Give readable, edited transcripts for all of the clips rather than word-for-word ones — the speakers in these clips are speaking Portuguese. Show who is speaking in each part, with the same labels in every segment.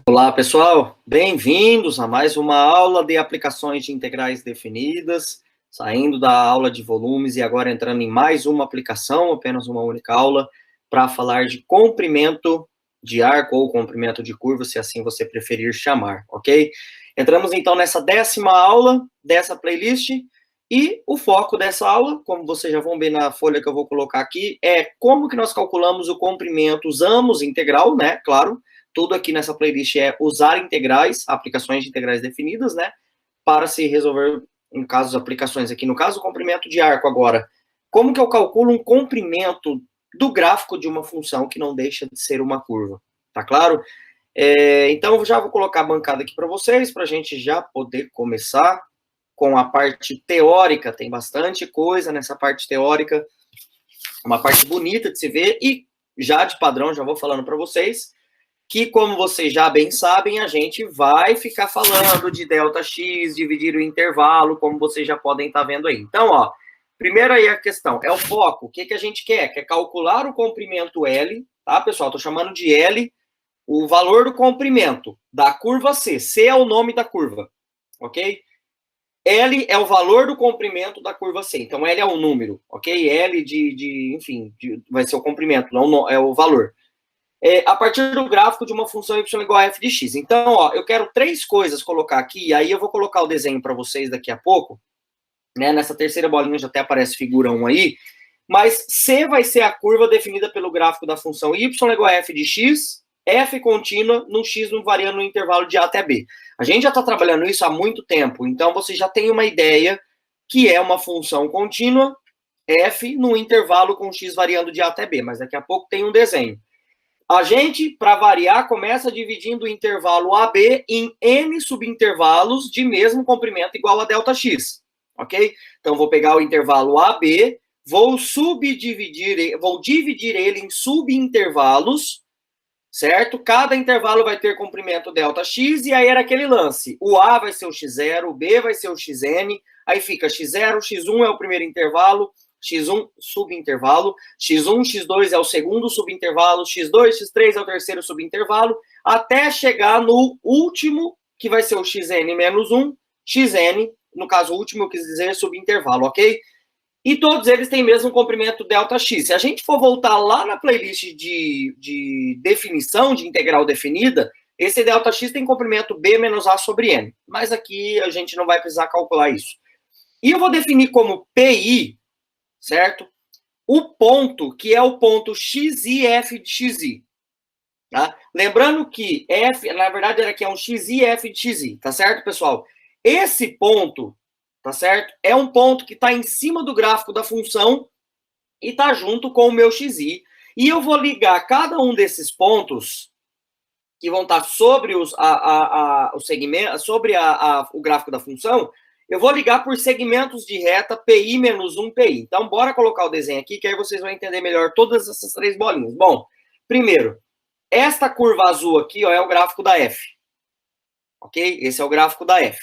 Speaker 1: Olá, pessoal. Bem-vindos a mais uma aula de aplicações de integrais definidas, saindo da aula de volumes e agora entrando em mais uma aplicação, apenas uma única aula, para falar de comprimento de arco ou comprimento de curva, se assim você preferir chamar, ok? Entramos então nessa 10ª aula dessa playlist e o foco dessa aula, como vocês já vão ver na folha que eu vou colocar aqui, é como que nós calculamos o comprimento, usamos integral, né, claro. Tudo aqui nessa playlist é usar integrais, aplicações de integrais definidas, né? Para se resolver, em casos, aplicações aqui. No caso, o comprimento de arco agora. Como que eu calculo um comprimento do gráfico de uma função que não deixa de ser uma curva? Tá claro? Então, eu já vou colocar a bancada aqui para vocês, para a gente já poder começar com a parte teórica. Tem bastante coisa nessa parte teórica. Uma parte bonita de se ver. E já de padrão, já vou falando para vocês que, como vocês já bem sabem, a gente vai ficar falando de ΔX, dividir o intervalo, como vocês já podem estar vendo aí. Então, ó, primeiro aí a questão, é o foco. O que que a gente quer? Quer calcular o comprimento L, tá, pessoal? Estou chamando de L o valor do comprimento da curva C. C é o nome da curva, ok? L é o valor do comprimento da curva C. Então, L é o número, ok? L enfim, vai ser o comprimento, não é o valor. A partir do gráfico de uma função y igual a f de x. Então, ó, eu quero 3 coisas colocar aqui, e aí eu vou colocar o desenho para vocês daqui a pouco, né? Nessa terceira bolinha já até aparece figura 1 aí, mas C vai ser a curva definida pelo gráfico da função y igual a f de x, f contínua no x não variando no intervalo de a até b. A gente já está trabalhando isso há muito tempo, então você já tem uma ideia que é uma função contínua, f no intervalo com x variando de a até b, mas daqui a pouco tem um desenho. A gente, para variar, começa dividindo o intervalo AB em n subintervalos de mesmo comprimento igual a ΔX, ok? Então, vou pegar o intervalo AB, vou dividir ele em subintervalos, certo? Cada intervalo vai ter comprimento ΔX, e aí era aquele lance. O A vai ser o x0, o B vai ser o xn, aí fica x0, x1 é o primeiro intervalo, x1 subintervalo, x1, x2 é o segundo subintervalo, x2, x3 é o terceiro subintervalo, até chegar no último, que vai ser o xn menos 1, xn, no caso o último eu quis dizer subintervalo, ok? E todos eles têm mesmo comprimento ΔX. Se a gente for voltar lá na playlist de definição de integral definida, esse ΔX tem comprimento B menos A sobre N. Mas aqui a gente não vai precisar calcular isso. E eu vou definir como PI, certo? O ponto, que é o ponto XI, F de XI. Tá? Lembrando que F, na verdade, era que é um XI, F de XI, tá certo, pessoal? Esse ponto, tá certo? É um ponto que está em cima do gráfico da função e está junto com o meu XI. E eu vou ligar cada um desses pontos que vão estar sobre o segmento, sobre o gráfico da função, eu vou ligar por segmentos de reta PI menos 1 PI. Então, bora colocar o desenho aqui, que aí vocês vão entender melhor todas essas 3 bolinhas. Bom, primeiro, esta curva azul aqui, ó, é o gráfico da F. Ok? Esse é o gráfico da F.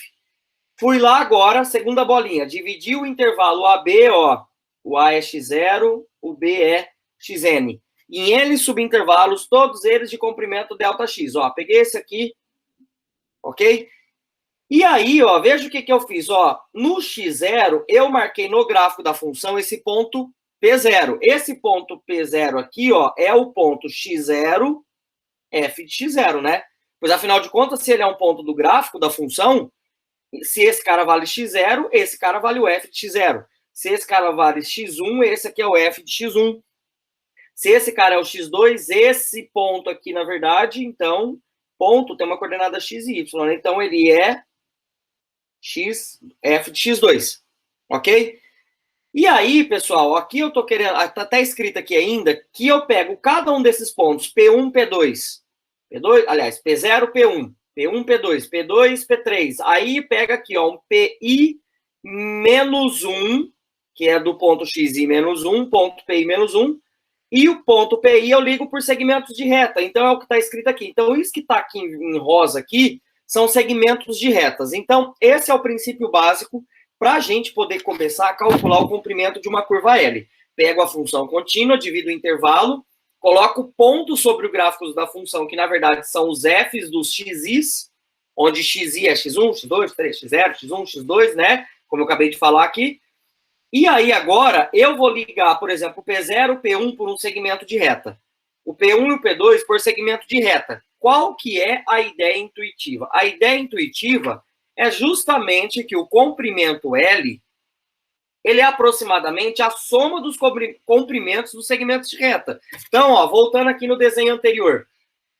Speaker 1: Fui lá agora, segunda bolinha, dividi o intervalo AB, ó, o A é x0, o B é xn. Em N subintervalos, todos eles de comprimento ΔX. Ó, peguei esse aqui, ok? E aí, ó, veja o que eu fiz. Ó, no x0, eu marquei no gráfico da função esse ponto P0. Esse ponto P0 aqui, ó, é o ponto x0, f de x0, né? Pois, afinal de contas, se ele é um ponto do gráfico da função, se esse cara vale x0, esse cara vale o f de x0. Se esse cara vale x1, esse aqui é o f de x1. Se esse cara é o x2, esse ponto aqui, na verdade, então, ponto tem uma coordenada x e y. Então, ele é f de x2, ok? E aí, pessoal, aqui eu tô querendo, tá até escrito aqui ainda, que eu pego cada um desses pontos, P1, P2, aliás, P0, P1, P1, P2, P2, P3, aí pega aqui, ó, um PI menos 1, que é do ponto XI menos 1, ponto PI menos 1, e o ponto PI eu ligo por segmentos de reta, então é o que está escrito aqui. Então, isso que está aqui em rosa aqui, são segmentos de retas. Então, esse é o princípio básico para a gente poder começar a calcular o comprimento de uma curva L. Pego a função contínua, divido o intervalo, coloco pontos sobre o gráfico da função, que na verdade são os f's dos xi's, onde xi é x1, x2, x3, x0, x1, x2, né? Como eu acabei de falar aqui. E aí agora eu vou ligar, por exemplo, o P0 e o P1 por um segmento de reta. O P1 e o P2 por segmento de reta. Qual que é a ideia intuitiva? A ideia intuitiva é justamente que o comprimento L, ele é aproximadamente a soma dos comprimentos dos segmentos de reta. Então, ó, voltando aqui no desenho anterior,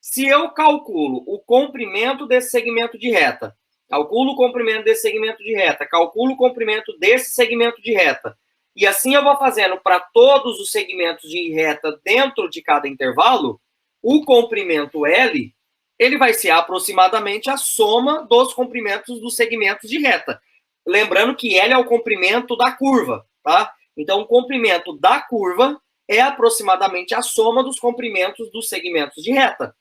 Speaker 1: se eu calculo o comprimento desse segmento de reta, calculo o comprimento desse segmento de reta, calculo o comprimento desse segmento de reta, e assim eu vou fazendo para todos os segmentos de reta dentro de cada intervalo, o comprimento L, ele vai ser aproximadamente a soma dos comprimentos dos segmentos de reta. Lembrando que L é o comprimento da curva, tá? Então, o comprimento da curva é aproximadamente a soma dos comprimentos dos segmentos de reta.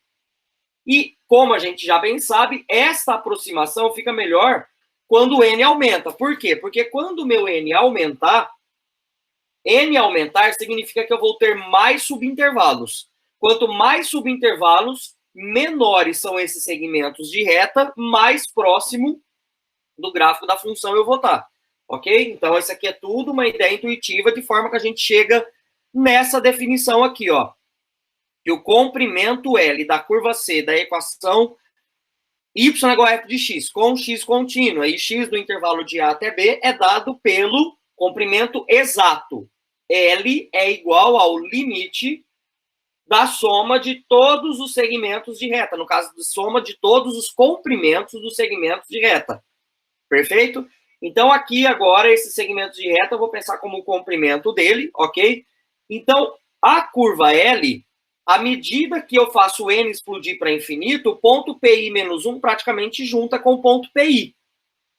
Speaker 1: E, como a gente já bem sabe, essa aproximação fica melhor quando o N aumenta. Por quê? Porque quando o meu N aumentar significa que eu vou ter mais subintervalos. Quanto mais subintervalos, menores são esses segmentos de reta, mais próximo do gráfico da função eu vou estar. Ok? Então, isso aqui é tudo uma ideia intuitiva, de forma que a gente chega nessa definição aqui, ó. Que o comprimento L da curva C da equação y é igual a f de x, com x contínuo, e x do intervalo de A até B é dado pelo comprimento exato. L é igual ao limite da soma de todos os segmentos de reta, no caso, de soma de todos os comprimentos dos segmentos de reta. Perfeito? Então, aqui agora, esse segmento de reta, eu vou pensar como o comprimento dele, ok? Então, a curva L, à medida que eu faço o N explodir para infinito, o ponto PI menos 1 praticamente junta com o ponto PI.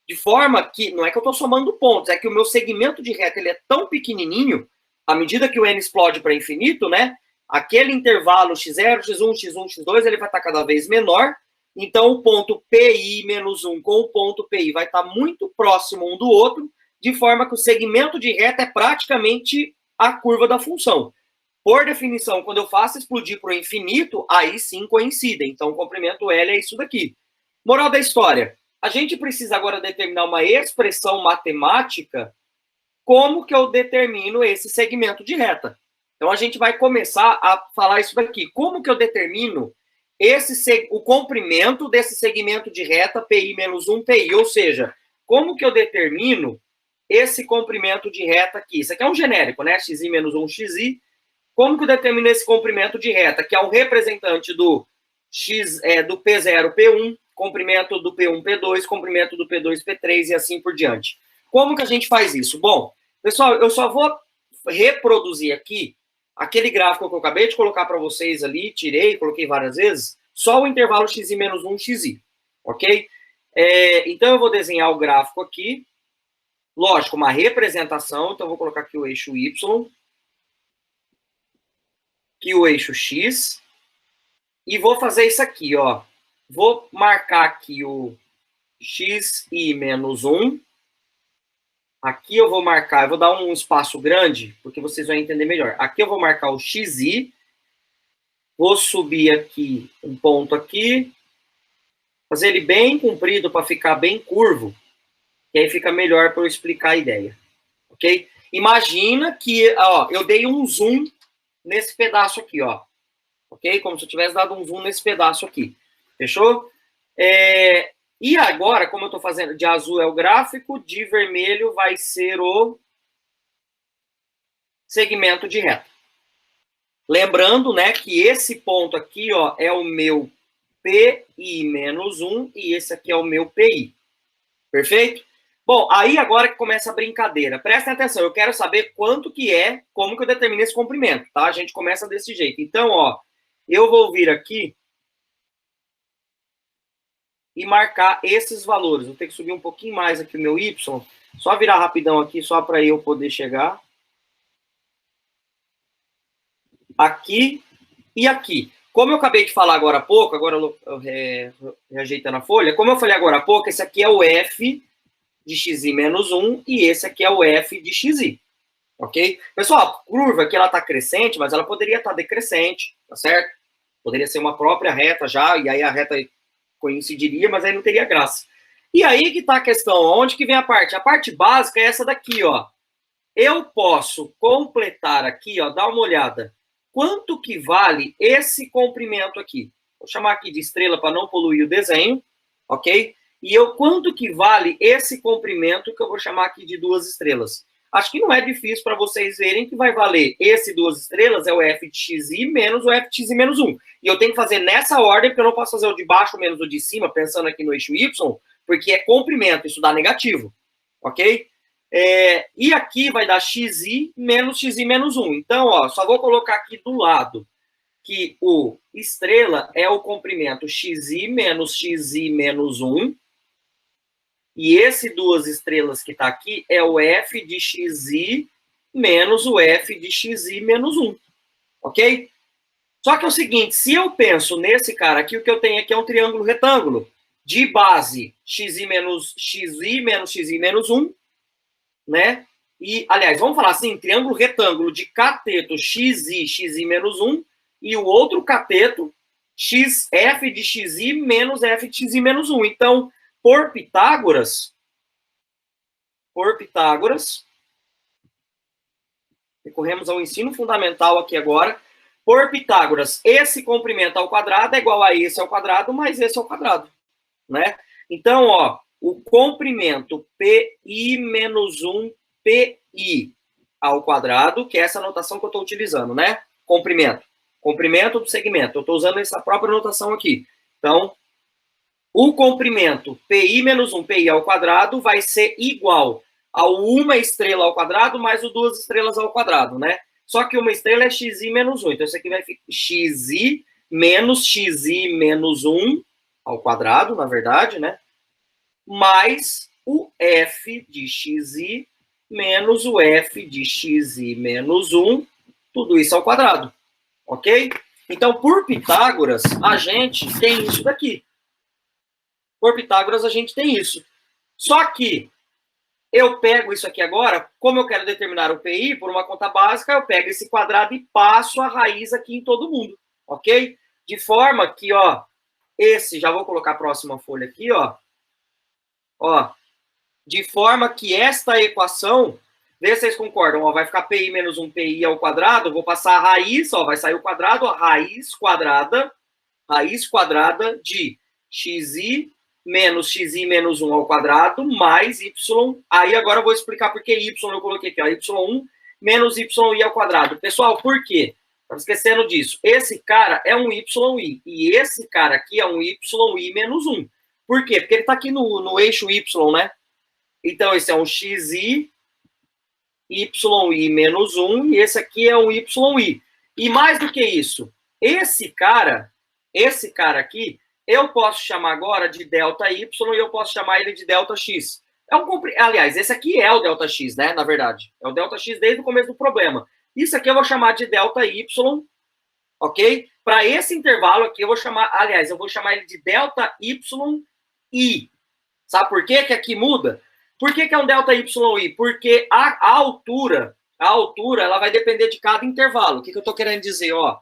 Speaker 1: De forma que, não é que eu estou somando pontos, é que o meu segmento de reta ele é tão pequenininho, à medida que o N explode para infinito, né? Aquele intervalo x0, x1, x1, x2, ele vai estar cada vez menor. Então, o ponto PI menos 1 com o ponto PI vai estar muito próximo um do outro, de forma que o segmento de reta é praticamente a curva da função. Por definição, quando eu faço explodir para o infinito, aí sim coincidem. Então, o comprimento L é isso daqui. Moral da história, a gente precisa agora determinar uma expressão matemática como que eu determino esse segmento de reta. Então, a gente vai começar a falar isso daqui. Como que eu determino o comprimento desse segmento de reta PI menos 1 PI? Ou seja, como que eu determino esse comprimento de reta aqui? Isso aqui é um genérico, né? XI menos 1 XI. Como que eu determino esse comprimento de reta? Que é um representante do do P0 P1, comprimento do P1 P2, comprimento do P2 P3 e assim por diante. Como que a gente faz isso? Bom, pessoal, eu só vou reproduzir aqui aquele gráfico que eu acabei de colocar para vocês ali, tirei, coloquei várias vezes, só o intervalo xi menos 1 xi, ok? Então, eu vou desenhar o gráfico aqui, lógico, uma representação, então eu vou colocar aqui o eixo y, aqui o eixo x, e vou fazer isso aqui, ó. Vou marcar aqui o xi menos 1, aqui eu vou marcar, eu vou dar um espaço grande, porque vocês vão entender melhor. Aqui eu vou marcar o xi, vou subir aqui um ponto aqui, fazer ele bem comprido para ficar bem curvo, que aí fica melhor para eu explicar a ideia, ok? Imagina que, ó, eu dei um zoom nesse pedaço aqui, ó, ok? Como se eu tivesse dado um zoom nesse pedaço aqui, fechou? E agora, como eu estou fazendo, de azul é o gráfico, de vermelho vai ser o segmento de reta. Lembrando, né, que esse ponto aqui, ó, é o meu PI menos 1 e esse aqui é o meu PI. Perfeito? Bom, aí agora que começa a brincadeira. Prestem atenção, eu quero saber quanto que é, como que eu determino esse comprimento, tá? A gente começa desse jeito. Então, ó, eu vou vir aqui e marcar esses valores. Vou ter que subir um pouquinho mais aqui o meu Y. Só virar rapidão aqui, só para eu poder chegar. Aqui e aqui. Como eu acabei de falar agora há pouco, agora eu reajeitando a folha, como eu falei agora há pouco, esse aqui é o F de xi menos 1 e esse aqui é o F de xi. Ok? Pessoal, a curva aqui ela está crescente, mas ela poderia estar decrescente. tá certo? Poderia ser uma própria reta já, e aí a reta coincidiria, mas aí não teria graça. E aí que tá a questão, onde que vem a parte? A parte básica é essa daqui, ó. Eu posso completar aqui, ó, dá uma olhada. Quanto que vale esse comprimento aqui? Vou chamar aqui de estrela para não poluir o desenho, ok? E quanto que vale esse comprimento que eu vou chamar aqui de 2 estrelas? Acho que não é difícil para vocês verem que vai valer esse 2 estrelas é o f de xi menos o f de xi menos 1. E eu tenho que fazer nessa ordem, porque eu não posso fazer o de baixo menos o de cima, pensando aqui no eixo y, porque é comprimento, isso dá negativo, ok? E aqui vai dar xi menos 1. Então, ó, só vou colocar aqui do lado que o estrela é o comprimento xi menos 1. E esse 2 estrelas que está aqui é o f de xi menos o f de xi menos 1. Ok? Só que é o seguinte, se eu penso nesse cara aqui, o que eu tenho aqui é um triângulo retângulo de base xi menos 1, né? E, aliás, vamos falar assim, triângulo retângulo de cateto xi menos 1 e o outro cateto f de xi menos f de xi menos 1. Então, por Pitágoras, recorremos ao ensino fundamental aqui agora, por Pitágoras, esse comprimento ao quadrado é igual a esse ao quadrado mais esse ao quadrado, né? Então, ó, o comprimento pi menos 1 pi ao quadrado, que é essa notação que eu estou utilizando, né? Comprimento do segmento. Eu estou usando essa própria notação aqui. Então, o comprimento pi menos 1 pi ao quadrado vai ser igual ao 1 estrela ao quadrado mais o 2 estrelas ao quadrado, né? Só que uma estrela é xi menos 1. Então, isso aqui vai ficar xi menos 1 ao quadrado, na verdade, né? Mais o f de xi menos o f de xi menos 1, tudo isso ao quadrado, ok? Então, por Pitágoras, a gente tem isso daqui. Por Pitágoras, a gente tem isso. Só que eu pego isso aqui agora, como eu quero determinar o PI por uma conta básica, eu pego esse quadrado e passo a raiz aqui em todo mundo, ok? De forma que, ó, já vou colocar a próxima folha aqui, ó, de forma que esta equação, vê se vocês concordam, ó, vai ficar pi menos 1 pi ao quadrado, vou passar a raiz, ó, vai sair o quadrado, a raiz quadrada de xi menos 1 ao quadrado mais y, aí agora eu vou explicar por que y eu coloquei aqui, ó, y1 menos yi ao quadrado. Pessoal, por quê? Estava esquecendo disso. Esse cara é um yi, e esse cara aqui é um yi menos 1. Por quê? Porque ele está aqui no eixo y, né? Então, esse é um xi, yi menos 1, e esse aqui é um yi. E mais do que isso, esse cara aqui, eu posso chamar agora de delta y e eu posso chamar ele de delta x. Aliás, esse aqui é o delta x, né? Na verdade. É o delta x desde o começo do problema. Isso aqui eu vou chamar de delta y, ok? Para esse intervalo aqui, eu vou chamar ele de delta yi. Sabe por quê que aqui muda? Por que é um delta yi? Porque a altura, ela vai depender de cada intervalo. O que eu estou querendo dizer, ó?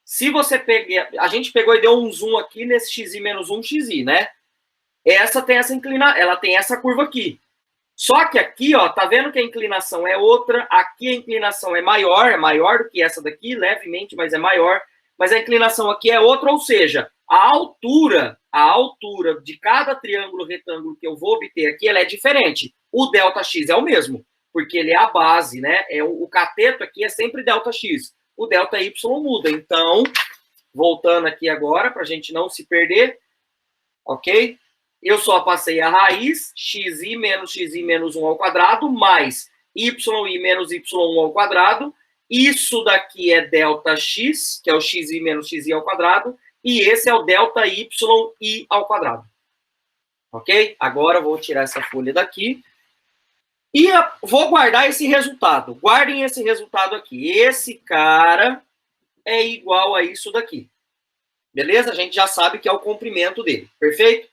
Speaker 1: Se você pegar, a gente pegou e deu um zoom aqui nesse xi menos 1 xi, né? Ela tem essa curva aqui. Só que aqui, ó, tá vendo que a inclinação é outra, aqui a inclinação é maior do que essa daqui, levemente, mas é maior, mas a inclinação aqui é outra, ou seja, a altura de cada triângulo retângulo que eu vou obter aqui, ela é diferente. O delta x é o mesmo, porque ele é a base, né? O cateto aqui é sempre delta x. O delta y muda. Então, voltando aqui agora, para a gente não se perder, ok? Eu só passei a raiz, xi menos 1 ao quadrado, mais yi menos y1 ao quadrado. Isso daqui é delta x, que é o xi menos xi ao quadrado, e esse é o delta yi ao quadrado. Ok? Agora eu vou tirar essa folha daqui. E vou guardar esse resultado. Guardem esse resultado aqui. Esse cara é igual a isso daqui. Beleza? A gente já sabe que é o comprimento dele. Perfeito?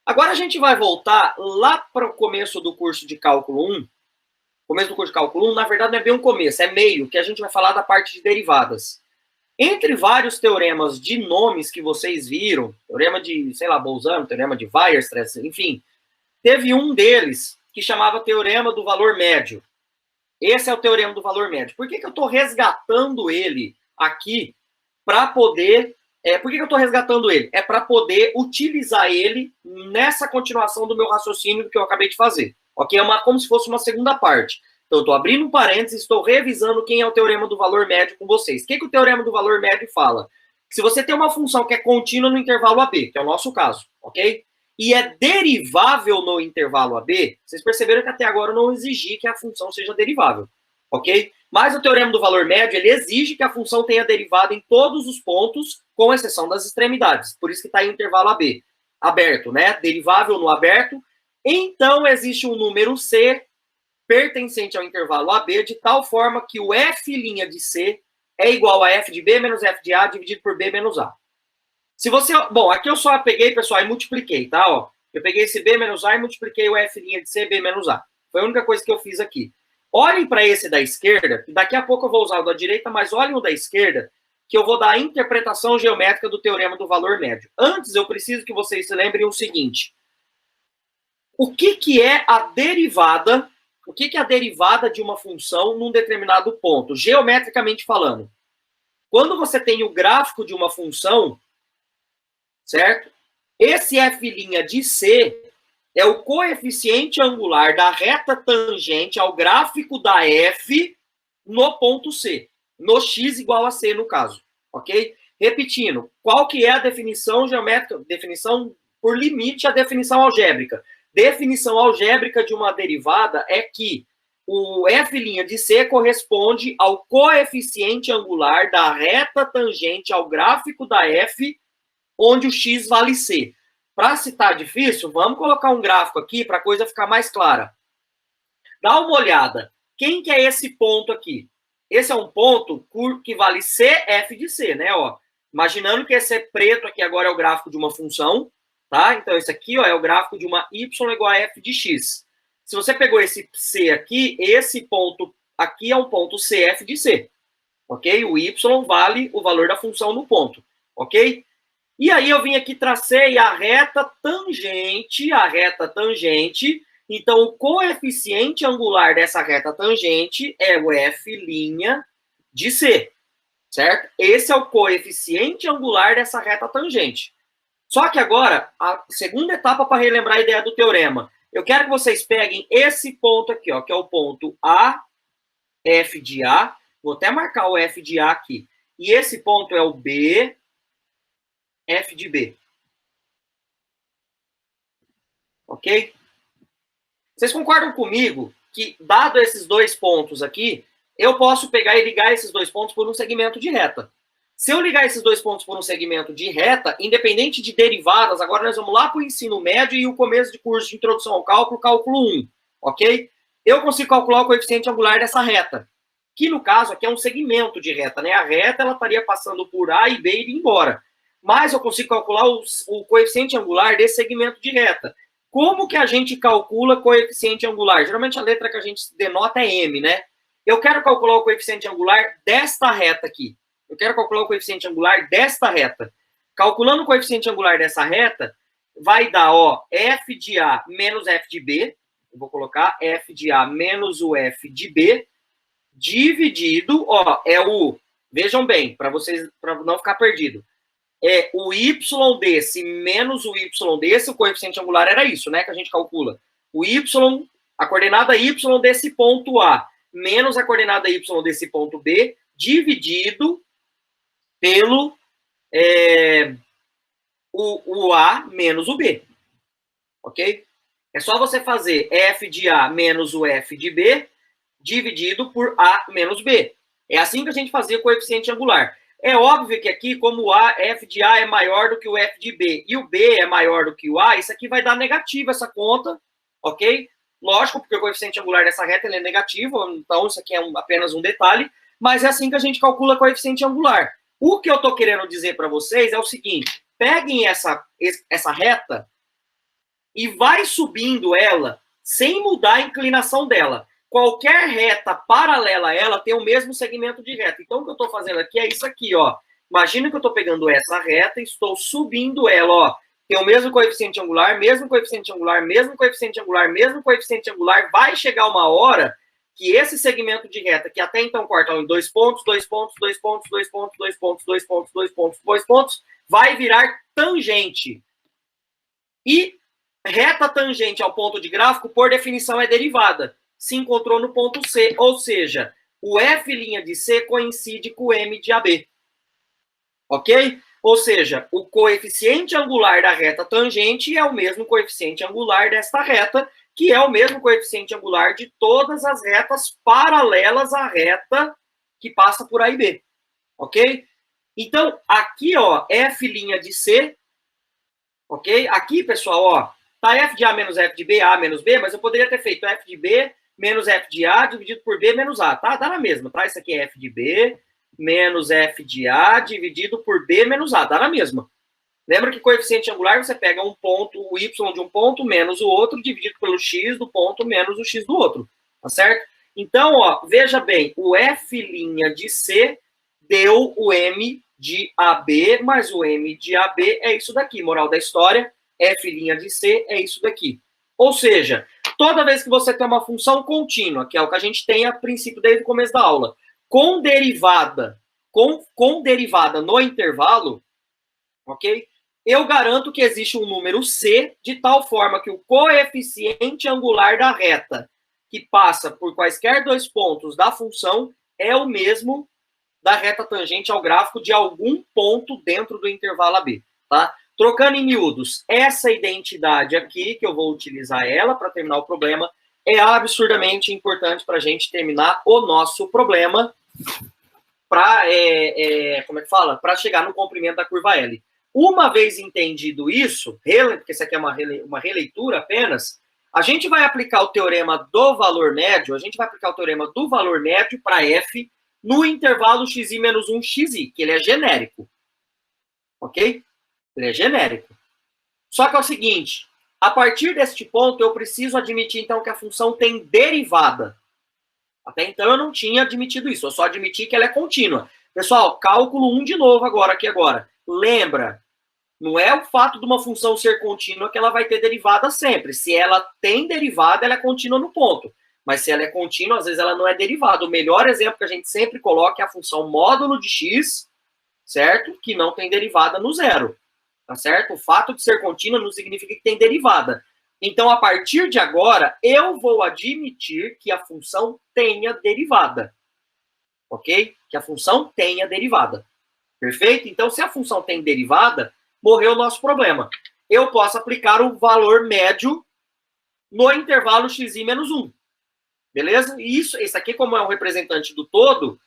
Speaker 1: Agora a gente vai voltar lá para o começo do curso de cálculo 1. Começo do curso de cálculo 1, na verdade, não é bem um começo, é meio, que a gente vai falar da parte de derivadas. Entre vários teoremas de nomes que vocês viram, teorema de, sei lá, Bolzano, teorema de Weierstrass, enfim, teve um deles que chamava teorema do valor médio. Esse é o teorema do valor médio. Por que eu estou resgatando ele aqui para poder... por que eu estou resgatando ele? É para poder utilizar ele nessa continuação do meu raciocínio que eu acabei de fazer. Ok? Como se fosse uma segunda parte. Então, eu estou abrindo um parênteses, estou revisando quem é o teorema do valor médio com vocês. O que o teorema do valor médio fala? Que se você tem uma função que é contínua no intervalo AB, que é o nosso caso, ok? E é derivável no intervalo AB, vocês perceberam que até agora eu não exigi que a função seja derivável, ok? Mas o teorema do valor médio, ele exige que a função tenha derivada em todos os pontos, com exceção das extremidades. Por isso que está em intervalo AB, aberto, né? Derivável no aberto. Então, existe um número C pertencente ao intervalo AB, de tal forma que o f' de C é igual a f de B menos f de A dividido por B menos A. Se você... Bom, aqui eu só peguei, pessoal, e multipliquei, tá? Ó, eu peguei esse B menos A e multipliquei o f' de C, B menos A. Foi a única coisa que eu fiz aqui. Olhem para esse da esquerda, daqui a pouco eu vou usar o da direita, mas olhem o da esquerda, que eu vou dar a interpretação geométrica do teorema do valor médio. Antes, eu preciso que vocês se lembrem o seguinte. O que é a derivada... O que é a derivada de uma função num determinado ponto, geometricamente falando? Quando você tem o gráfico de uma função, certo? Esse f' de C é o coeficiente angular da reta tangente ao gráfico da f no ponto C, no x igual a C, no caso, ok? Repetindo, qual que é a definição geométrica? Definição por limite, a definição algébrica. Definição algébrica de uma derivada é que o f' de C corresponde ao coeficiente angular da reta tangente ao gráfico da f, onde o x vale C. Para citar difícil, vamos colocar um gráfico aqui para a coisa ficar mais clara. Dá uma olhada. Quem que é esse ponto aqui? Esse é um ponto que vale C, f de C, né? Ó, imaginando que esse preto aqui agora é o gráfico de uma função, tá? Então, esse aqui, ó, é o gráfico de uma y igual a f de x. Se você pegou esse C aqui, esse ponto aqui é um ponto CF de C, ok? O y vale o valor da função no ponto, ok? E aí eu vim aqui, tracei a reta tangente, então o coeficiente angular dessa reta tangente é o f' de C, certo? Esse é o coeficiente angular dessa reta tangente. Só que agora, a segunda etapa para relembrar a ideia do teorema. Eu quero que vocês peguem esse ponto aqui, ó, que é o ponto A, F de A. Vou até marcar o F de A aqui. E esse ponto é o B, F de B. Ok? Vocês concordam comigo que, dado esses dois pontos aqui, eu posso pegar e ligar esses dois pontos por um segmento de reta? Se eu ligar esses dois pontos por um segmento de reta, independente de derivadas, agora nós vamos lá para o ensino médio e o começo de curso de introdução ao cálculo, cálculo 1, ok? Eu consigo calcular o coeficiente angular dessa reta, que no caso aqui é um segmento de reta, né? A reta ela estaria passando por A e B e indo embora. Mas eu consigo calcular o coeficiente angular desse segmento de reta. Como que a gente calcula coeficiente angular? Geralmente a letra que a gente denota é M, né? Eu quero calcular o coeficiente angular desta reta aqui. Eu quero calcular o coeficiente angular desta reta. Calculando o coeficiente angular dessa reta, vai dar, ó, f de A menos f de B. Eu vou colocar f de A menos o f de B, dividido, ó, é o... Vejam bem, para vocês, para não ficar perdido. É o y desse menos o y desse, o coeficiente angular era isso, né, que a gente calcula. O y, a coordenada y desse ponto A, menos a coordenada y desse ponto B, dividido pelo o A menos o B, ok? É só você fazer f de A menos o f de B dividido por A menos B. É assim que a gente fazia o coeficiente angular. É óbvio que aqui, como o f de A é maior do que o f de B e o B é maior do que o A, isso aqui vai dar negativo essa conta, ok? Lógico, porque o coeficiente angular dessa reta ele é negativo, então isso aqui é apenas um detalhe, mas é assim que a gente calcula coeficiente angular. O que eu estou querendo dizer para vocês é o seguinte, peguem essa reta e vai subindo ela sem mudar a inclinação dela. Qualquer reta paralela a ela tem o mesmo segmento de reta. Então, o que eu estou fazendo aqui é isso aqui, ó. Imagina que eu estou pegando essa reta e estou subindo ela, ó. Tem o mesmo coeficiente angular, mesmo coeficiente angular, mesmo coeficiente angular, mesmo coeficiente angular. Vai chegar uma hora que esse segmento de reta, que até então corta em 2 pontos, 2 pontos, 2 pontos, 2 pontos, 2 pontos, 2 pontos, 2 pontos, 2 pontos, vai virar tangente. E reta tangente ao ponto de gráfico, por definição, é derivada. Se encontrou no ponto C, ou seja, o F' de C coincide com o M de AB. Ok? Ou seja, o coeficiente angular da reta tangente é o mesmo coeficiente angular desta reta, que é o mesmo coeficiente angular de todas as retas paralelas à reta que passa por A e B. Ok? Então, aqui, ó, F' de C, ok? Aqui, pessoal, ó, tá F de A menos F de B, A menos B, mas eu poderia ter feito F de B menos F de A dividido por B menos A, tá? Dá na mesma, tá? Isso aqui é F de B menos F de A dividido por B menos A, dá na mesma. Lembra que coeficiente angular, você pega um ponto, o Y de um ponto menos o outro, dividido pelo X do ponto menos o X do outro, tá certo? Então, ó, veja bem, o F' de C deu o M de AB, mas o M de AB é isso daqui, moral da história, F' de C é isso daqui. Ou seja, toda vez que você tem uma função contínua, que é o que a gente tem a princípio desde o começo da aula, com derivada no intervalo, ok? Eu garanto que existe um número C de tal forma que o coeficiente angular da reta que passa por quaisquer 2 pontos da função é o mesmo da reta tangente ao gráfico de algum ponto dentro do intervalo AB, tá? Trocando em miúdos, essa identidade aqui, que eu vou utilizar ela para terminar o problema, é absurdamente importante para a gente terminar o nosso problema para, como é que fala? Para chegar no comprimento da curva L. Uma vez entendido isso, porque isso aqui é uma releitura apenas, a gente vai aplicar o teorema do valor médio, para F no intervalo xi menos 1 xi, que ele é genérico. Ok? Ele é genérico. Só que é o seguinte, a partir deste ponto, eu preciso admitir, então, que a função tem derivada. Até então, eu não tinha admitido isso, eu só admiti que ela é contínua. Pessoal, cálculo 1 de novo agora. Lembra, não é o fato de uma função ser contínua que ela vai ter derivada sempre. Se ela tem derivada, ela é contínua no ponto. Mas se ela é contínua, às vezes ela não é derivada. O melhor exemplo que a gente sempre coloca é a função módulo de x, certo? Que não tem derivada no zero. Tá certo? O fato de ser contínua não significa que tem derivada. Então, a partir de agora, eu vou admitir que a função tenha derivada. Ok? Que a função tenha derivada. Perfeito? Então, se a função tem derivada, morreu o nosso problema. Eu posso aplicar o valor médio no intervalo xi menos 1. Beleza? E esse aqui, como é um representante do todo,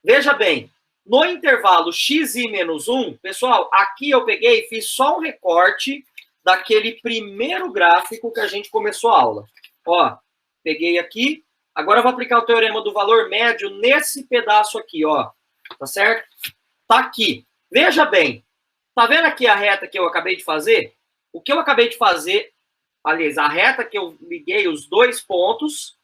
Speaker 1: veja bem, no intervalo xi menos 1, pessoal, aqui eu peguei e fiz só um recorte daquele primeiro gráfico que a gente começou a aula. Ó, peguei aqui, agora eu vou aplicar o teorema do valor médio nesse pedaço aqui, ó. Tá certo? Tá aqui. Veja bem, tá vendo aqui a reta que eu acabei de fazer? O que eu acabei de fazer, aliás, a reta que eu liguei os 2 pontos,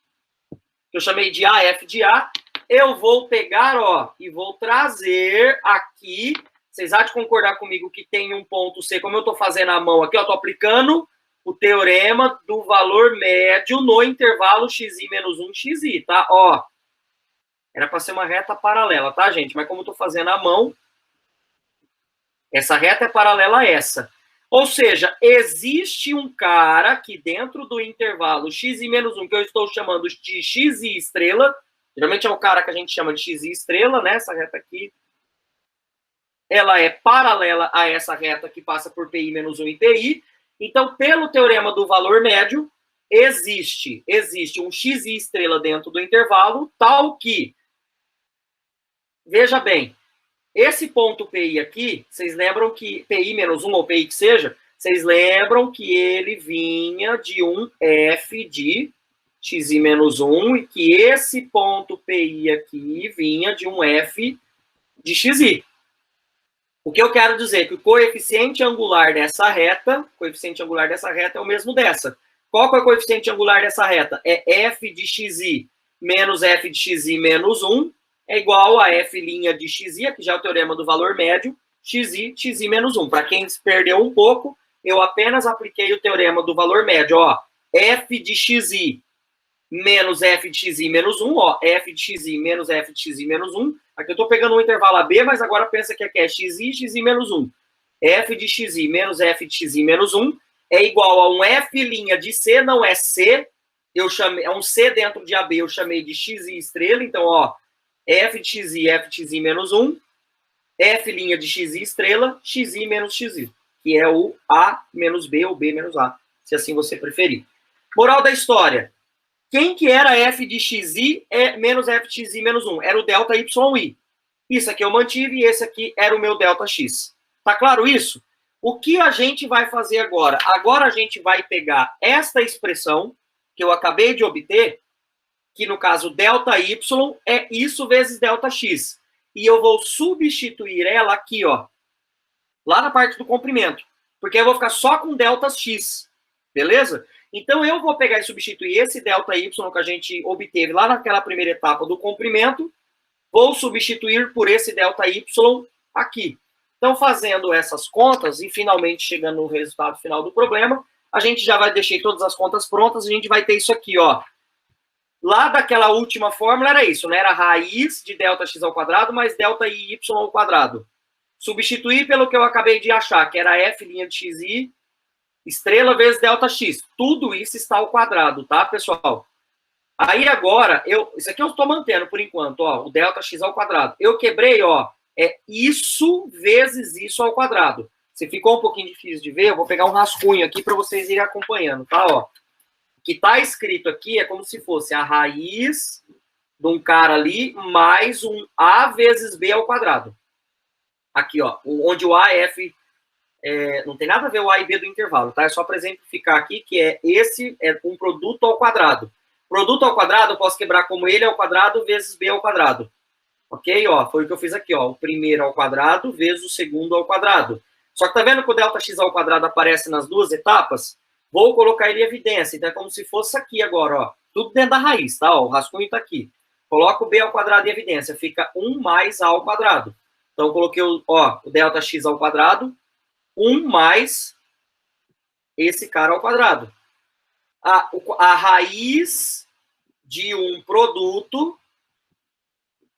Speaker 1: que eu chamei de A, F de A, eu vou pegar, ó, e vou trazer aqui, vocês há de concordar comigo que tem um ponto C, como eu tô fazendo a mão aqui, ó, tô aplicando o teorema do valor médio no intervalo xi menos 1 xi, tá? Ó, era para ser uma reta paralela, tá, gente? Mas como eu tô fazendo a mão, essa reta é paralela a essa. Ou seja, existe um cara aqui dentro do intervalo xi menos 1, que eu estou chamando de xi estrela. Geralmente é o cara que a gente chama de xi estrela, né? Essa reta aqui. Ela é paralela a essa reta que passa por PI menos 1 e PI. Então, pelo teorema do valor médio, existe um xi estrela dentro do intervalo, tal que, veja bem, esse ponto PI aqui, vocês lembram que PI menos 1 ou PI que seja, vocês lembram que ele vinha de um F de xi menos 1 e que esse ponto PI aqui vinha de um F de xi. O que eu quero dizer é que o coeficiente angular dessa reta é o mesmo dessa. Qual que é o coeficiente angular dessa reta? É F de xi menos F de xi menos 1 é igual a f' de xi, que já é o teorema do valor médio, xi menos 1. Para quem perdeu um pouco, eu apenas apliquei o teorema do valor médio. Ó, f de xi menos f de xi menos 1, ó, f de xi menos f de xi menos 1. Aqui eu estou pegando um intervalo AB, mas agora pensa que aqui é xi menos 1. F de xi menos f de xi menos 1 é igual a um f' de C, não é C, eu chamei, é um C dentro de AB, eu chamei de xi estrela, então, ó, f de xi menos 1, f' de xi estrela, xi menos xi, que é o A menos B ou B menos A, se assim você preferir. Moral da história, quem que era f de xi menos f de xi menos 1? Era o delta yi. Isso aqui eu mantive e esse aqui era o meu delta x. Tá claro isso? O que a gente vai fazer agora? Agora a gente vai pegar esta expressão que eu acabei de obter, que no caso delta y é isso vezes delta x. E eu vou substituir ela aqui, ó, lá na parte do comprimento, porque eu vou ficar só com delta x, beleza? Então eu vou pegar e substituir esse delta y que a gente obteve lá naquela primeira etapa do comprimento, vou substituir por esse delta y aqui. Então, fazendo essas contas e finalmente chegando no resultado final do problema, a gente já vai deixar todas as contas prontas, a gente vai ter isso aqui, ó. Lá daquela última fórmula era isso, né? Era raiz de delta x ao quadrado mais delta y ao quadrado. Substituir pelo que eu acabei de achar, que era f' de xi estrela vezes delta x. Tudo isso está ao quadrado, tá, pessoal? Aí agora, isso aqui eu estou mantendo por enquanto, ó, o delta x ao quadrado. Eu quebrei, ó, é isso vezes isso ao quadrado. Se ficou um pouquinho difícil de ver, eu vou pegar um rascunho aqui para vocês irem acompanhando, tá? Ó, o que está escrito aqui é como se fosse a raiz de um cara ali mais um a vezes b ao quadrado. Aqui, ó, onde o a é f... não tem nada a ver o a e b do intervalo, tá? É só para exemplificar aqui que esse é um produto ao quadrado. Produto ao quadrado eu posso quebrar como ele ao quadrado vezes b ao quadrado. Ok? Ó, foi o que eu fiz aqui, ó. O primeiro ao quadrado vezes o segundo ao quadrado. Só que tá vendo que o delta x ao quadrado aparece nas duas etapas? Vou colocar ele em evidência. Então é como se fosse aqui agora, ó. Tudo dentro da raiz, tá? Ó, o rascunho tá aqui. Coloco o b ao quadrado em evidência. Fica 1 mais a ao quadrado. Então coloquei o delta x ao quadrado. 1 mais esse cara ao quadrado. A raiz de um produto...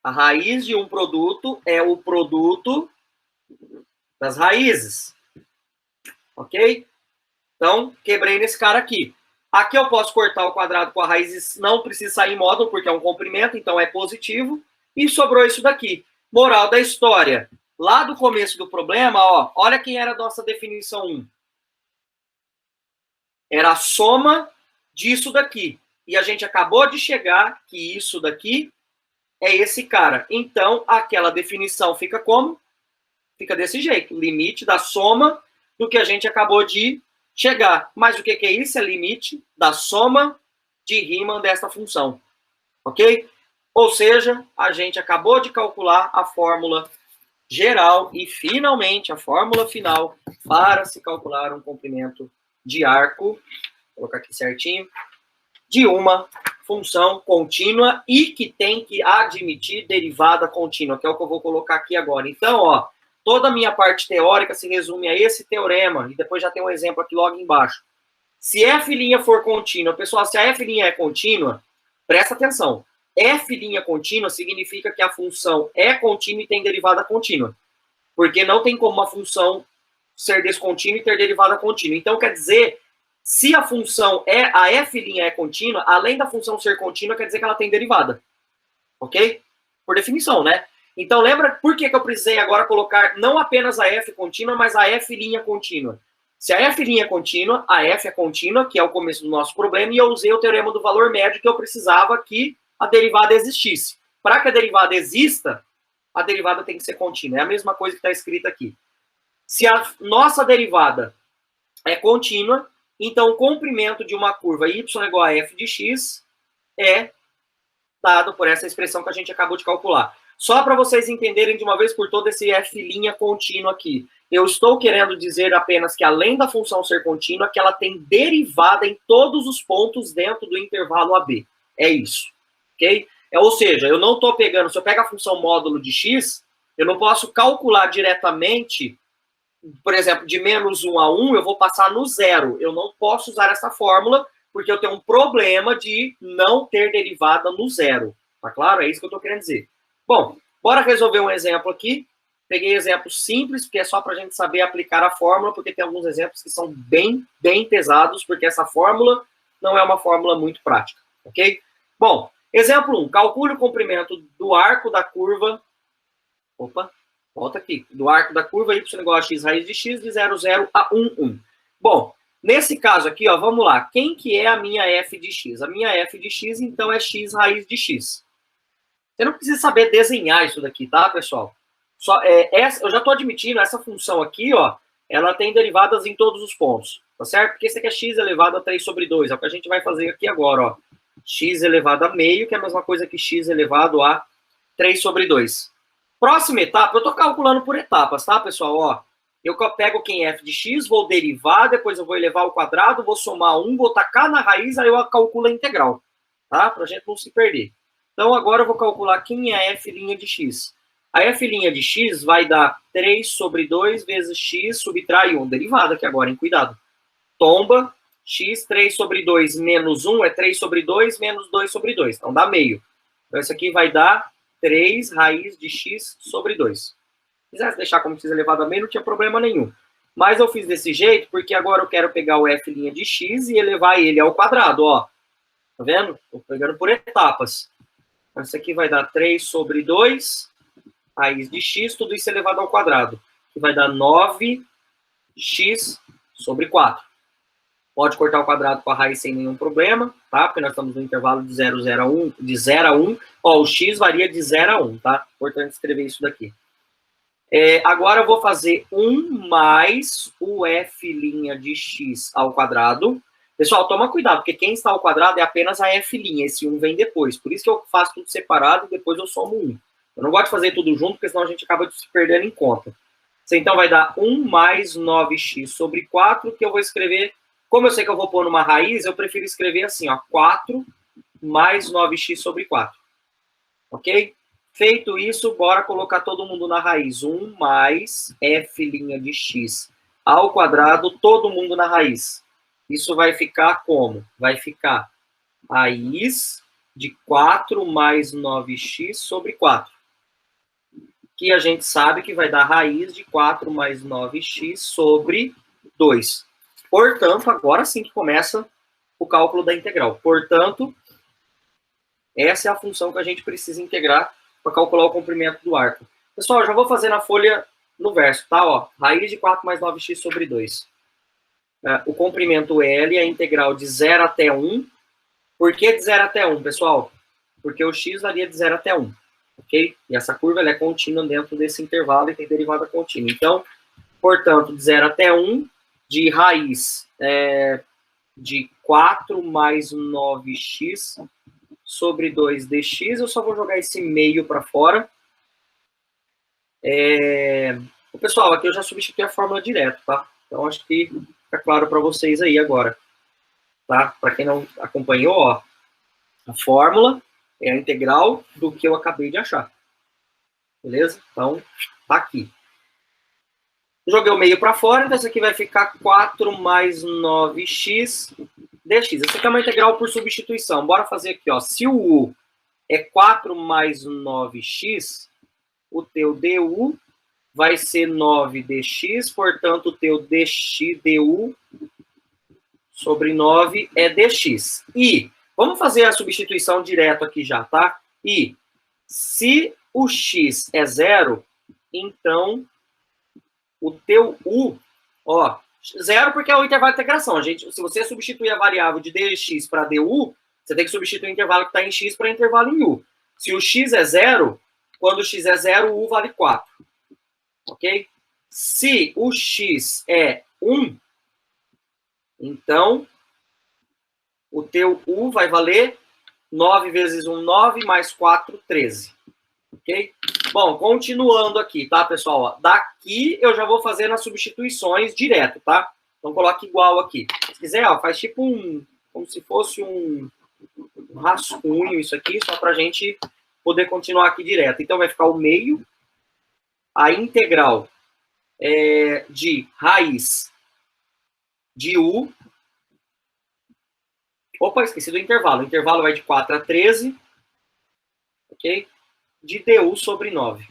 Speaker 1: A raiz de um produto é o produto das raízes. Ok? Então, quebrei nesse cara aqui. Aqui eu posso cortar o quadrado com a raiz, não precisa sair em módulo, porque é um comprimento, então é positivo. E sobrou isso daqui. Moral da história. Lá do começo do problema, ó, olha quem era a nossa definição 1. Era a soma disso daqui. E a gente acabou de chegar que isso daqui é esse cara. Então, aquela definição fica como? Fica desse jeito. Limite da soma do que a gente acabou de chegar. Mas o que é isso? É limite da soma de Riemann dessa função. Ok? Ou seja, a gente acabou de calcular a fórmula geral e, finalmente, a fórmula final para se calcular um comprimento de arco, vou colocar aqui certinho, de uma função contínua e que tem que admitir derivada contínua, que é o que eu vou colocar aqui agora. Então, ó, toda a minha parte teórica se resume a esse teorema, e depois já tem um exemplo aqui logo embaixo. Se f' for contínua, pessoal, se a f' é contínua, presta atenção, f' contínua significa que a função é contínua e tem derivada contínua, porque não tem como uma função ser descontínua e ter derivada contínua. Então, quer dizer, se a função a f' é contínua, além da função ser contínua, quer dizer que ela tem derivada. Ok? Por definição, né? Então, lembra por que eu precisei agora colocar não apenas a f contínua, mas a f' contínua. Se a f' é contínua, a f é contínua, que é o começo do nosso problema, e eu usei o teorema do valor médio, que eu precisava que a derivada existisse. Para que a derivada exista, a derivada tem que ser contínua. É a mesma coisa que está escrita aqui. Se a nossa derivada é contínua, então o comprimento de uma curva y igual a f de x é dado por essa expressão que a gente acabou de calcular. Só para vocês entenderem de uma vez por todas esse f' contínuo aqui. Eu estou querendo dizer apenas que, além da função ser contínua, que ela tem derivada em todos os pontos dentro do intervalo AB. É isso. Ok? Ou seja, eu não estou pegando, se eu pego a função módulo de x, eu não posso calcular diretamente, por exemplo, de menos 1 a 1, eu vou passar no zero. Eu não posso usar essa fórmula, porque eu tenho um problema de não ter derivada no zero. Tá claro? É isso que eu estou querendo dizer. Bom, bora resolver um exemplo aqui. Peguei exemplos simples, porque é só para a gente saber aplicar a fórmula, porque tem alguns exemplos que são bem pesados, porque essa fórmula não é uma fórmula muito prática, ok? Bom, exemplo 1. Calcule o comprimento do arco da curva... Opa, volta aqui. Do arco da curva y igual a x raiz de x de 0, 0 a 1, 1. Bom, nesse caso aqui, ó, vamos lá. Quem que é a minha f de x? A minha f de x, então, é x raiz de x. Você não precisa saber desenhar isso daqui, tá, pessoal? Eu já estou admitindo, essa função aqui, ó, ela tem derivadas em todos os pontos, tá certo? Porque esse aqui é x elevado a 3 sobre 2, é o que a gente vai fazer aqui agora, ó. X elevado a meio, que é a mesma coisa que x elevado a 3 sobre 2. Próxima etapa, eu estou calculando por etapas, tá, pessoal? Ó, eu pego quem é f de x, vou derivar, depois eu vou elevar ao quadrado, vou somar 1, vou tacar na raiz, aí eu calculo a integral, tá? Para a gente não se perder. Então, agora eu vou calcular quem é f' de x. A f' de x vai dar 3 sobre 2 vezes x, subtrai 1. Derivada aqui agora, hein? Cuidado. Tomba, x, 3 sobre 2 menos 1 é 3 sobre 2 menos 2 sobre 2. Então, dá meio. Então, isso aqui vai dar 3 raiz de x sobre 2. Se quisesse deixar como x elevado a meio, não tinha problema nenhum. Mas eu fiz desse jeito porque agora eu quero pegar o f' de x e elevar ele ao quadrado, ó. Tá vendo? Estou pegando por etapas. Então, isso aqui vai dar 3 sobre 2 raiz de x, tudo isso elevado ao quadrado, que vai dar 9x sobre 4. Pode cortar o quadrado com a raiz sem nenhum problema, tá? Porque nós estamos no intervalo de 0 a 1, de 0 a 1. Ó, o x varia de 0 a 1, tá? Importante escrever isso daqui. Agora eu vou fazer 1 mais o f' de x ao quadrado. Pessoal, toma cuidado, porque quem está ao quadrado é apenas a f', esse 1 vem depois. Por isso que eu faço tudo separado e depois eu somo 1. Eu não gosto de fazer tudo junto, porque senão a gente acaba se perdendo em conta. Isso então vai dar 1 mais 9x sobre 4, que eu vou escrever... Como eu sei que eu vou pôr numa raiz, eu prefiro escrever assim, ó, 4 mais 9x sobre 4. Ok? Feito isso, bora colocar todo mundo na raiz. 1 mais f' de x ao quadrado, todo mundo na raiz. Isso vai ficar como? Vai ficar raiz de 4 mais 9x sobre 4. Que a gente sabe que vai dar raiz de 4 mais 9x sobre 2. Portanto, agora sim que começa o cálculo da integral. Portanto, essa é a função que a gente precisa integrar para calcular o comprimento do arco. Pessoal, eu já vou fazer na folha no verso, tá? Ó, raiz de 4 mais 9x sobre 2. O comprimento L é a integral de 0 até 1. Por que de 0 até 1, pessoal? Porque o x varia de 0 até 1. Ok? E essa curva ela é contínua dentro desse intervalo e tem derivada contínua. Então, portanto, de 0 até 1, de raiz de 4 mais 9x sobre 2 dx, eu só vou jogar esse meio para fora. Pessoal, aqui eu já substituí a fórmula direto, tá? Então, acho que fica claro para vocês aí agora. Tá? Para quem não acompanhou, ó, a fórmula é a integral do que eu acabei de achar. Beleza? Então, tá aqui. Joguei o meio para fora, então isso aqui vai ficar 4 mais 9x dx. Isso aqui é uma integral por substituição. Bora fazer aqui, ó. Se o u é 4 mais 9x, o teu du vai ser 9 dx, portanto, o teu du sobre 9 é dx. E vamos fazer a substituição direto aqui já, tá? E se o x é 0, então o teu u, ó, 0 porque é o intervalo de integração. Se você substituir a variável de dx para du, você tem que substituir o intervalo que está em x para intervalo em u. Se o x é 0, quando o x é 0, o u vale 4. Ok? Se o x é 1, então o teu u vai valer 9 vezes 1, 9, mais 4, 13. Ok? Bom, continuando aqui, tá, pessoal? Ó, daqui eu já vou fazendo as substituições direto, tá? Então, coloca igual aqui. Se quiser, ó, faz tipo como se fosse um rascunho isso aqui, só para a gente poder continuar aqui direto. Então, vai ficar o meio, a integral de raiz de U. Opa, esqueci do intervalo. O intervalo vai de 4 a 13, ok? De du sobre 9.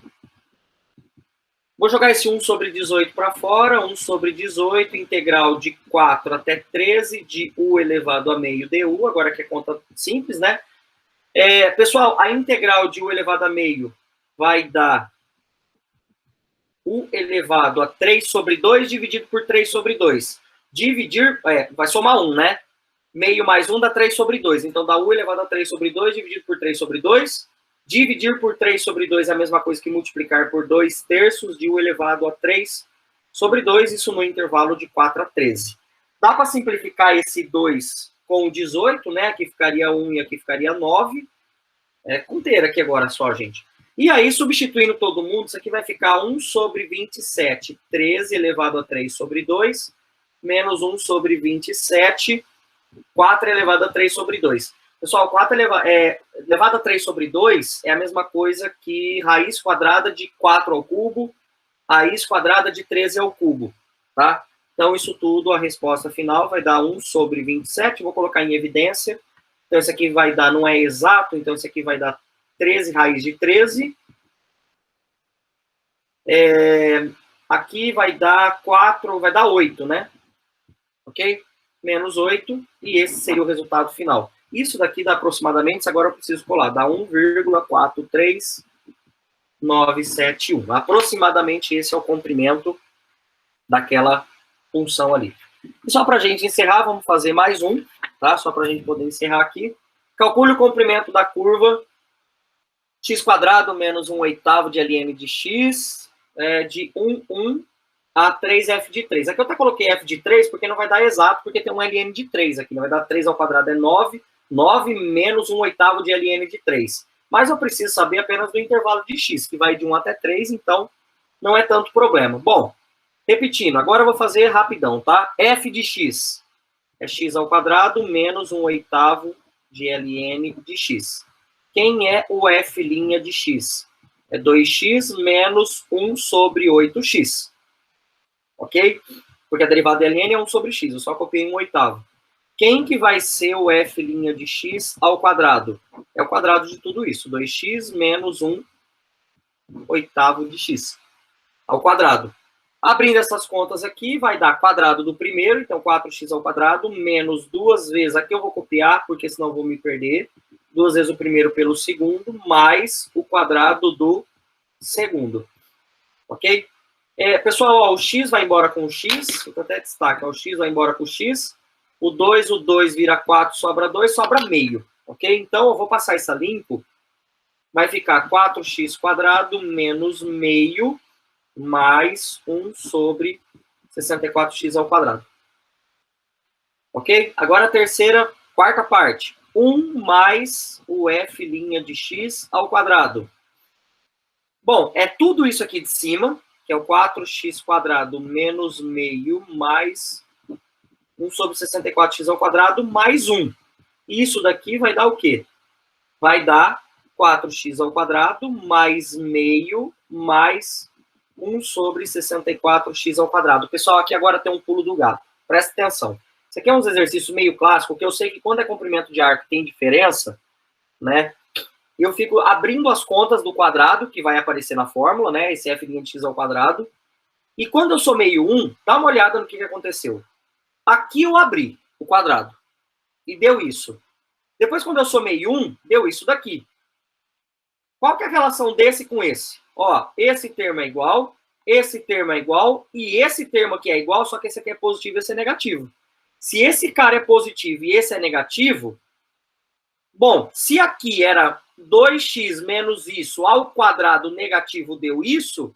Speaker 1: Vou jogar esse 1 sobre 18 para fora. 1 sobre 18, integral de 4 até 13, de U elevado a meio du. Agora que é conta simples, né? Pessoal, a integral de U elevado a meio vai dar U elevado a 3 sobre 2 dividido por 3 sobre 2. Dividir, vai somar 1, né? Meio mais 1 dá 3 sobre 2. Então, dá U elevado a 3 sobre 2 dividido por 3 sobre 2. Dividir por 3 sobre 2 é a mesma coisa que multiplicar por 2 terços de U elevado a 3 sobre 2, isso no intervalo de 4 a 13. Dá para simplificar esse 2 com 18, né? Aqui ficaria 1 e aqui ficaria 9. Com ter aqui agora só, gente. E aí, substituindo todo mundo, isso aqui vai ficar 1 sobre 27, 13 elevado a 3 sobre 2, menos 1 sobre 27, 4 elevado a 3 sobre 2. Pessoal, 4 elevado a 3 sobre 2 é a mesma coisa que raiz quadrada de 4 ao cubo, raiz quadrada de 13 ao cubo, tá? Então, isso tudo, a resposta final vai dar 1 sobre 27, vou colocar em evidência. Então, esse aqui vai dar, não é exato, então esse aqui vai dar 13 raiz de 13. Aqui vai dar 4, vai dar 8, né? Ok? Menos 8, e esse seria o resultado final. Isso daqui dá aproximadamente, agora eu preciso colar, dá 1,43971. Aproximadamente esse é o comprimento daquela função ali. E só para a gente encerrar, vamos fazer mais um, tá? Só para a gente poder encerrar aqui. Calcule o comprimento da curva x² menos 1/8 de ln de x, de 1 a 3f de 3. Aqui eu até coloquei f de 3 porque não vai dar exato, porque tem um ln de 3 aqui. Não vai dar 3 ao quadrado é 9, 9 menos 1/8 de ln de 3. Mas eu preciso saber apenas do intervalo de x, que vai de 1 até 3, então não é tanto problema. Bom, repetindo, agora eu vou fazer rapidão, tá? F de x é x² menos 1/8 de ln de x. Quem é o f' de x? É 2x menos 1 sobre 8x. Ok? Porque a derivada de ln é 1 sobre x, eu só copiei 1/8. Quem que vai ser o f' de x ao quadrado? É o quadrado de tudo isso, 2x menos 1/8 de x ao quadrado. Abrindo essas contas aqui, vai dar quadrado do primeiro, então 4x ao quadrado, menos 2 vezes, aqui eu vou copiar, porque senão eu vou me perder, 2 vezes o primeiro pelo segundo, mais o quadrado do segundo. Ok? Pessoal, ó, o x vai embora com o x, eu até destaco, ó, o x vai embora com o x, o 2 vira 4, sobra 2, sobra meio. Ok? Então, eu vou passar isso a limpo, vai ficar 4x² menos meio, mais 1 sobre 64x ao quadrado. Ok? Agora a quarta parte. 1 mais o f' de x ao quadrado. Bom, é tudo isso aqui de cima, que é o 4x² menos meio, mais 1 sobre 64x ao quadrado, mais 1. Isso daqui vai dar o quê? Vai dar 4x ao quadrado, mais meio, mais 1 sobre 64x ao quadrado. Pessoal, aqui agora tem um pulo do gato. Presta atenção. Isso aqui é uns exercícios meio clássicos, que eu sei que quando é comprimento de arco tem diferença, né? Eu fico abrindo as contas do quadrado, que vai aparecer na fórmula, né? Esse f' de x ao quadrado. E quando eu somei o 1, dá uma olhada no que aconteceu. Aqui eu abri o quadrado. E deu isso. Depois, quando eu somei 1, deu isso daqui. Qual que é a relação desse com esse? Ó, esse termo é igual, esse termo é igual, e esse termo aqui é igual, só que esse aqui é positivo e esse é negativo. Se esse cara é positivo e esse é negativo, bom, se aqui era 2x menos isso ao quadrado negativo deu isso,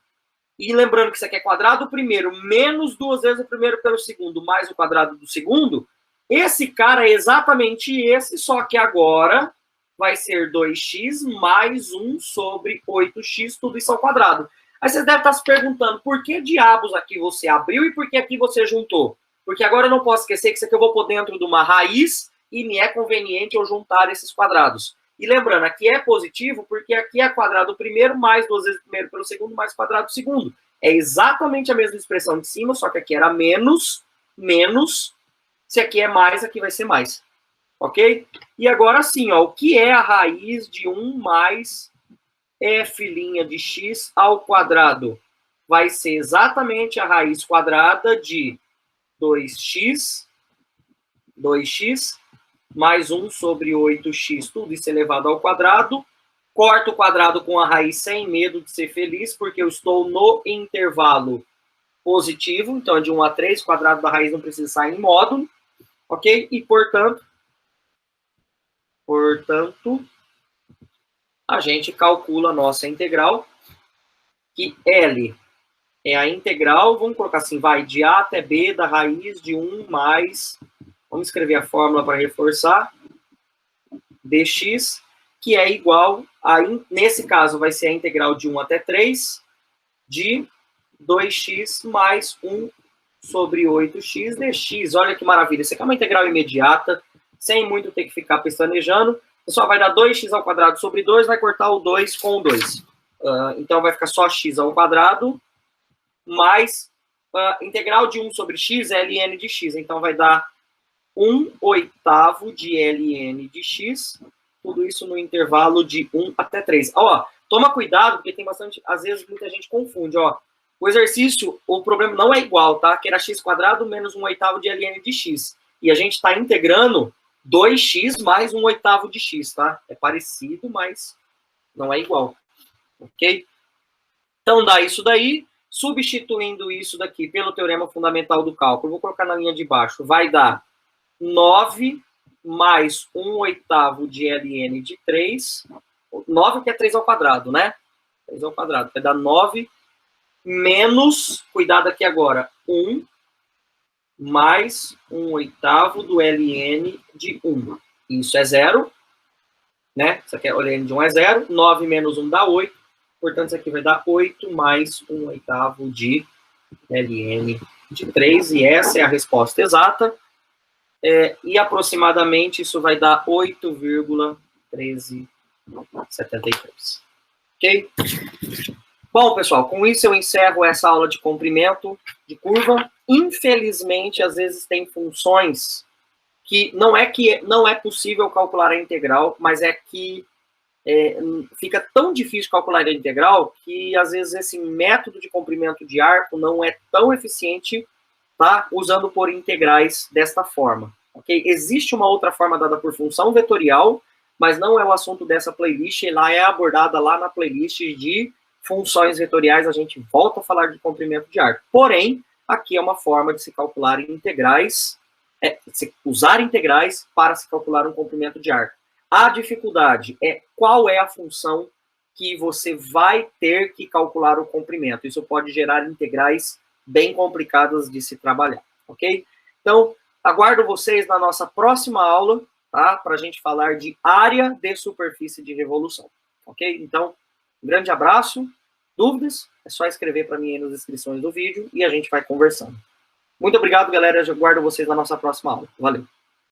Speaker 1: e lembrando que isso aqui é quadrado do primeiro, menos 2 vezes o primeiro pelo segundo, mais o quadrado do segundo, esse cara é exatamente esse, só que agora vai ser 2x mais 1 sobre 8x, tudo isso ao quadrado. Aí vocês devem estar se perguntando, por que diabos aqui você abriu e por que aqui você juntou? Porque agora eu não posso esquecer que isso aqui eu vou pôr dentro de uma raiz, e me é conveniente eu juntar esses quadrados. E lembrando, aqui é positivo porque aqui é quadrado primeiro mais 2 vezes primeiro pelo segundo mais quadrado segundo. É exatamente a mesma expressão de cima, só que aqui era menos, se aqui é mais, aqui vai ser mais. Ok? E agora sim, ó, o que é a raiz de 1 mais f' de x ao quadrado? Vai ser exatamente a raiz quadrada de 2x mais 1 sobre 8x, tudo isso elevado ao quadrado. Corto o quadrado com a raiz sem medo de ser feliz, porque eu estou no intervalo positivo, então é de 1 a 3, o quadrado da raiz não precisa sair em módulo, ok? E, portanto, a gente calcula a nossa integral, que L é a integral, vamos colocar assim, vai de A até B da raiz de 1 mais, vamos escrever a fórmula para reforçar, dx, que é igual a, nesse caso, vai ser a integral de 1 até 3, de 2x mais 1 sobre 8x dx. Olha que maravilha, isso aqui é uma integral imediata, sem muito ter que ficar pestanejando. Só vai dar 2x ao quadrado sobre 2, vai cortar o 2 com o 2. Então vai ficar só x ao quadrado, mais integral de 1 sobre x é ln de x. Então vai dar 1/8 de ln de x, tudo isso no intervalo de 1 até 3. Ó, toma cuidado, porque tem bastante, às vezes muita gente confunde, ó. O exercício, o problema não é igual, tá? Que era x² menos 1/8 de ln de x. E a gente está integrando 2x mais 1/8 de x, tá? É parecido, mas não é igual. Ok? Então dá isso daí, substituindo isso daqui pelo teorema fundamental do cálculo, vou colocar na linha de baixo, vai dar 9 mais 1/8 de ln de 3, 9 que é 3 ao quadrado, né? 3 ao quadrado, vai dar 9 menos, cuidado aqui agora, 1 mais 1/8 do ln de 1. Isso é 0, né? Isso aqui é o ln de 1 é 0, 9 menos 1 dá 8, portanto isso aqui vai dar 8 mais 1/8 de ln de 3, e essa é a resposta exata. E aproximadamente isso vai dar 8,1373. Ok? Bom, pessoal, com isso eu encerro essa aula de comprimento de curva. Infelizmente, às vezes tem funções que não é possível calcular a integral, mas é que fica tão difícil calcular a integral que, às vezes, esse método de comprimento de arco não é tão eficiente, tá? Usando por integrais desta forma. Okay? Existe uma outra forma dada por função vetorial, mas não é o assunto dessa playlist, ela é abordada lá na playlist de funções vetoriais, a gente volta a falar de comprimento de arco. Porém, aqui é uma forma de se calcular integrais, usar integrais para se calcular um comprimento de arco. A dificuldade é qual é a função que você vai ter que calcular o comprimento. Isso pode gerar integrais bem complicadas de se trabalhar, ok? Então, aguardo vocês na nossa próxima aula, tá? Para a gente falar de área de superfície de revolução, ok? Então, um grande abraço. Dúvidas? É só escrever para mim aí nas descrições do vídeo e a gente vai conversando. Muito obrigado, galera. Eu aguardo vocês na nossa próxima aula. Valeu!